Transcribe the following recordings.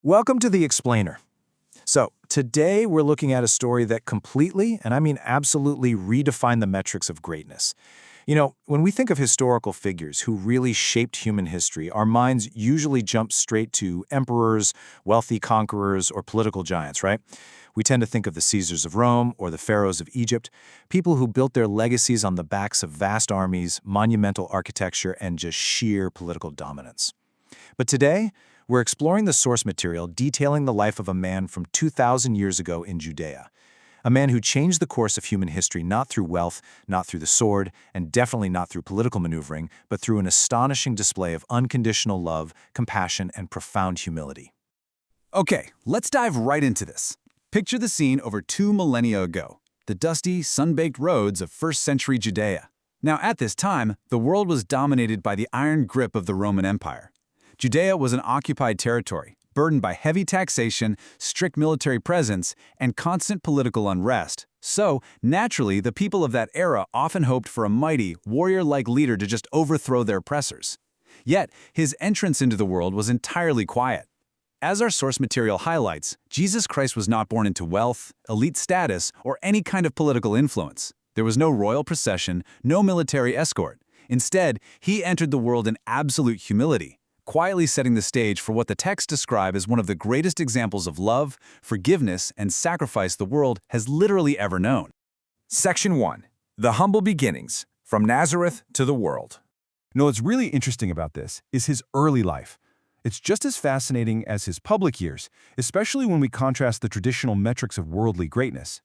Welcome to The Explainer. So, today we're looking at a story that completely, and I mean absolutely, redefined the metrics of greatness. When we think of historical figures who really shaped human history, our minds usually jump straight to emperors, wealthy conquerors, or political giants, right? We tend to think of the Caesars of Rome or the pharaohs of Egypt, people who built their legacies on the backs of vast armies, monumental architecture, and just sheer political dominance. But today, we're exploring the source material detailing the life of a man from 2,000 years ago in Judea. A man who changed the course of human history not through wealth, not through the sword, and definitely not through political maneuvering, but through an astonishing display of unconditional love, compassion, and profound humility. Okay, let's dive right into this. Picture the scene over 2 millennia ago, the dusty, sun-baked roads of first-century Judea. Now, at this time, the world was dominated by the iron grip of the Roman Empire. Judea was an occupied territory, burdened by heavy taxation, strict military presence, and constant political unrest. So, naturally, the people of that era often hoped for a mighty, warrior-like leader to just overthrow their oppressors. Yet, his entrance into the world was entirely quiet. As our source material highlights, Jesus Christ was not born into wealth, elite status, or any kind of political influence. There was no royal procession, no military escort. Instead, he entered the world in absolute humility, quietly setting the stage for what the texts describe as one of the greatest examples of love, forgiveness, and sacrifice the world has literally ever known. Section 1. The Humble Beginnings, from Nazareth to the World. What's really interesting about this is his early life. It's just as fascinating as his public years, especially when we contrast the traditional metrics of worldly greatness,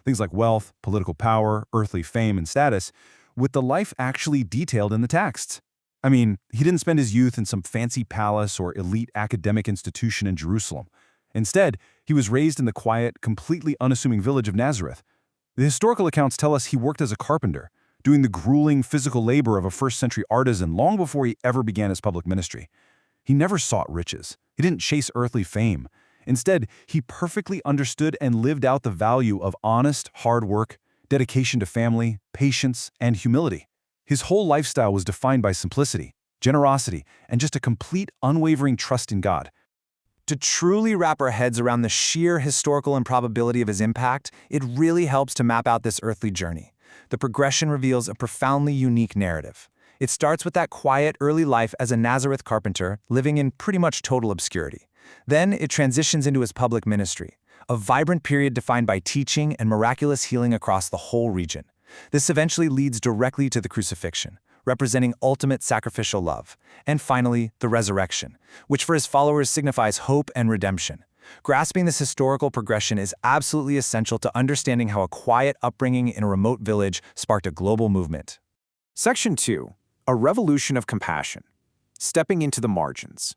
things like wealth, political power, earthly fame, and status, with the life actually detailed in the texts. He didn't spend his youth in some fancy palace or elite academic institution in Jerusalem. Instead, he was raised in the quiet, completely unassuming village of Nazareth. The historical accounts tell us he worked as a carpenter, doing the grueling physical labor of a first-century artisan long before he ever began his public ministry. He never sought riches. He didn't chase earthly fame. Instead, he perfectly understood and lived out the value of honest, hard work, dedication to family, patience, and humility. His whole lifestyle was defined by simplicity, generosity, and just a complete, unwavering trust in God. To truly wrap our heads around the sheer historical improbability of his impact, it really helps to map out this earthly journey. The progression reveals a profoundly unique narrative. It starts with that quiet early life as a Nazareth carpenter, living in pretty much total obscurity. Then it transitions into his public ministry, a vibrant period defined by teaching and miraculous healing across the whole region. This eventually leads directly to the crucifixion, representing ultimate sacrificial love, and finally, the resurrection, which for his followers signifies hope and redemption. Grasping this historical progression is absolutely essential to understanding how a quiet upbringing in a remote village sparked a global movement. Section 2. A Revolution of Compassion, stepping into the margins.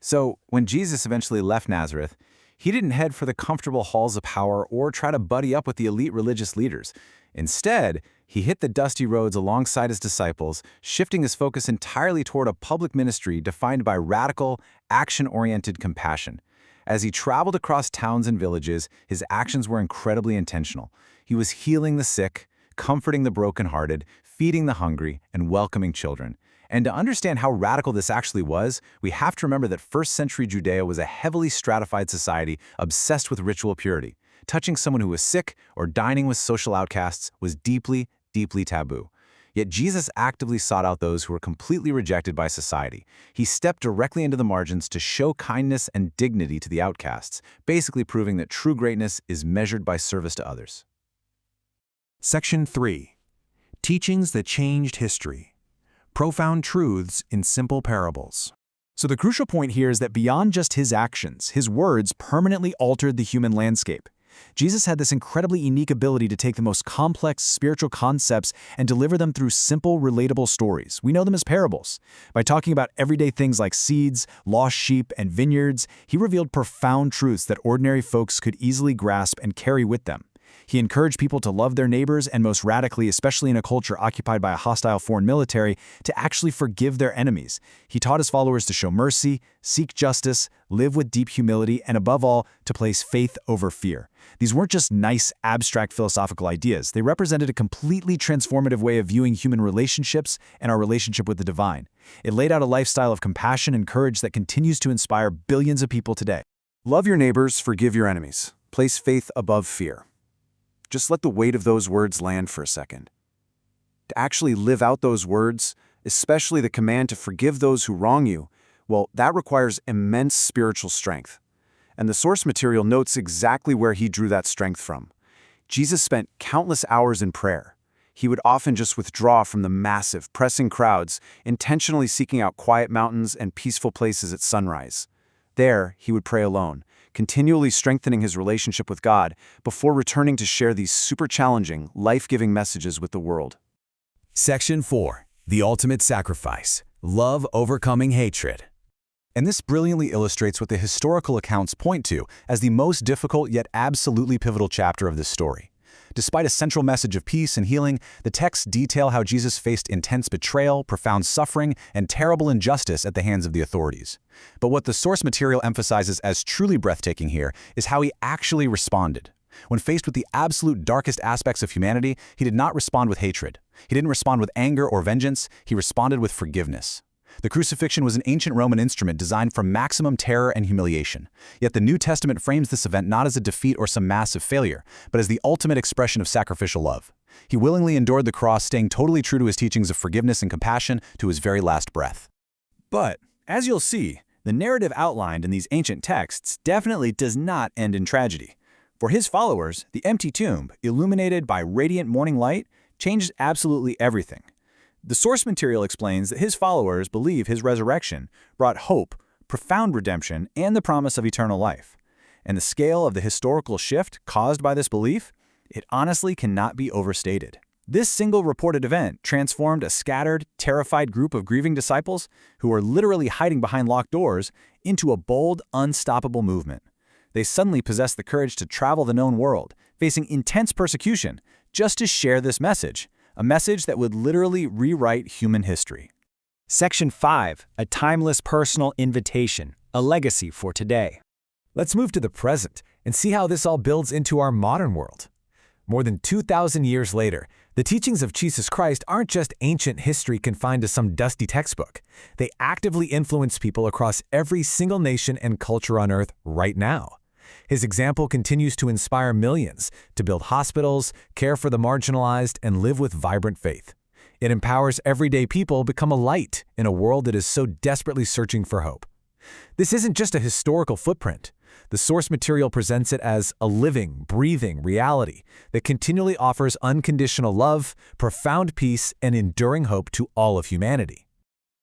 So, when Jesus eventually left Nazareth, he didn't head for the comfortable halls of power or try to buddy up with the elite religious leaders. Instead, he hit the dusty roads alongside his disciples, shifting his focus entirely toward a public ministry defined by radical, action-oriented compassion. As he traveled across towns and villages, his actions were incredibly intentional. He was healing the sick, comforting the brokenhearted, feeding the hungry, and welcoming children. And to understand how radical this actually was, we have to remember that first-century Judea was a heavily stratified society obsessed with ritual purity. Touching someone who was sick or dining with social outcasts was deeply, deeply taboo. Yet Jesus actively sought out those who were completely rejected by society. He stepped directly into the margins to show kindness and dignity to the outcasts, basically proving that true greatness is measured by service to others. Section 3. Teachings that changed history. Profound truths in simple parables. So the crucial point here is that beyond just his actions, his words permanently altered the human landscape. Jesus had this incredibly unique ability to take the most complex spiritual concepts and deliver them through simple, relatable stories. We know them as parables. By talking about everyday things like seeds, lost sheep, and vineyards, he revealed profound truths that ordinary folks could easily grasp and carry with them. He encouraged people to love their neighbors and most radically, especially in a culture occupied by a hostile foreign military, to actually forgive their enemies. He taught his followers to show mercy, seek justice, live with deep humility, and above all, to place faith over fear. These weren't just nice, abstract philosophical ideas. They represented a completely transformative way of viewing human relationships and our relationship with the divine. It laid out a lifestyle of compassion and courage that continues to inspire billions of people today. Love your neighbors, forgive your enemies. Place faith above fear. Just let the weight of those words land for a second. To actually live out those words, especially the command to forgive those who wrong you, well, that requires immense spiritual strength. And the source material notes exactly where he drew that strength from. Jesus spent countless hours in prayer. He would often just withdraw from the massive, pressing crowds, intentionally seeking out quiet mountains and peaceful places at sunrise. There, he would pray alone, continually strengthening his relationship with God before returning to share these super challenging, life-giving messages with the world. Section 4. The Ultimate Sacrifice. Love Overcoming Hatred. And this brilliantly illustrates what the historical accounts point to as the most difficult yet absolutely pivotal chapter of this story. Despite a central message of peace and healing, the texts detail how Jesus faced intense betrayal, profound suffering, and terrible injustice at the hands of the authorities. But what the source material emphasizes as truly breathtaking here is how he actually responded. When faced with the absolute darkest aspects of humanity, he did not respond with hatred. He didn't respond with anger or vengeance, he responded with forgiveness. The crucifixion was an ancient Roman instrument designed for maximum terror and humiliation. Yet the New Testament frames this event not as a defeat or some massive failure, but as the ultimate expression of sacrificial love. He willingly endured the cross, staying totally true to his teachings of forgiveness and compassion to his very last breath. But, as you'll see, the narrative outlined in these ancient texts definitely does not end in tragedy. For his followers, the empty tomb, illuminated by radiant morning light, changed absolutely everything. The source material explains that his followers believe his resurrection brought hope, profound redemption, and the promise of eternal life. And the scale of the historical shift caused by this belief, it honestly cannot be overstated. This single reported event transformed a scattered, terrified group of grieving disciples who were literally hiding behind locked doors into a bold, unstoppable movement. They suddenly possessed the courage to travel the known world, facing intense persecution, just to share this message. A message that would literally rewrite human history. Section 5. A timeless personal invitation, a legacy for today. Let's move to the present and see how this all builds into our modern world. More than 2,000 years later, the teachings of Jesus Christ aren't just ancient history confined to some dusty textbook. They actively influence people across every single nation and culture on Earth right now. His example continues to inspire millions to build hospitals, care for the marginalized, and live with vibrant faith. It empowers everyday people to become a light in a world that is so desperately searching for hope. This isn't just a historical footprint. The source material presents it as a living, breathing reality that continually offers unconditional love, profound peace, and enduring hope to all of humanity.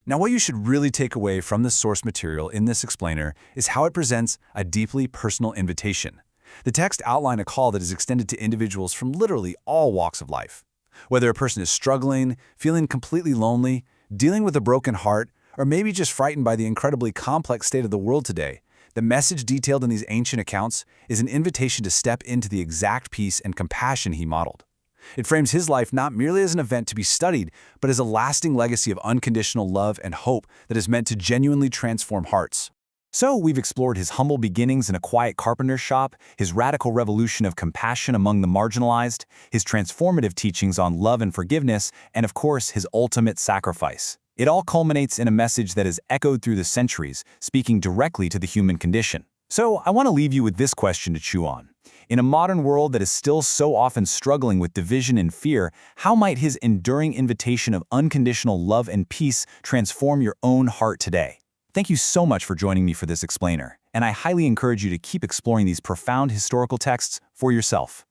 Now, what you should really take away from the source material in this explainer is how it presents a deeply personal invitation. The text outlines a call that is extended to individuals from literally all walks of life. Whether a person is struggling, feeling completely lonely, dealing with a broken heart, or maybe just frightened by the incredibly complex state of the world today, the message detailed in these ancient accounts is an invitation to step into the exact peace and compassion he modeled. It frames his life not merely as an event to be studied, but as a lasting legacy of unconditional love and hope that is meant to genuinely transform hearts. So we've explored his humble beginnings in a quiet carpenter's shop, his radical revolution of compassion among the marginalized, his transformative teachings on love and forgiveness, and of course, his ultimate sacrifice. It all culminates in a message that has echoed through the centuries, speaking directly to the human condition. So I want to leave you with this question to chew on. In a modern world that is still so often struggling with division and fear, how might his enduring invitation of unconditional love and peace transform your own heart today? Thank you so much for joining me for this explainer, and I highly encourage you to keep exploring these profound historical texts for yourself.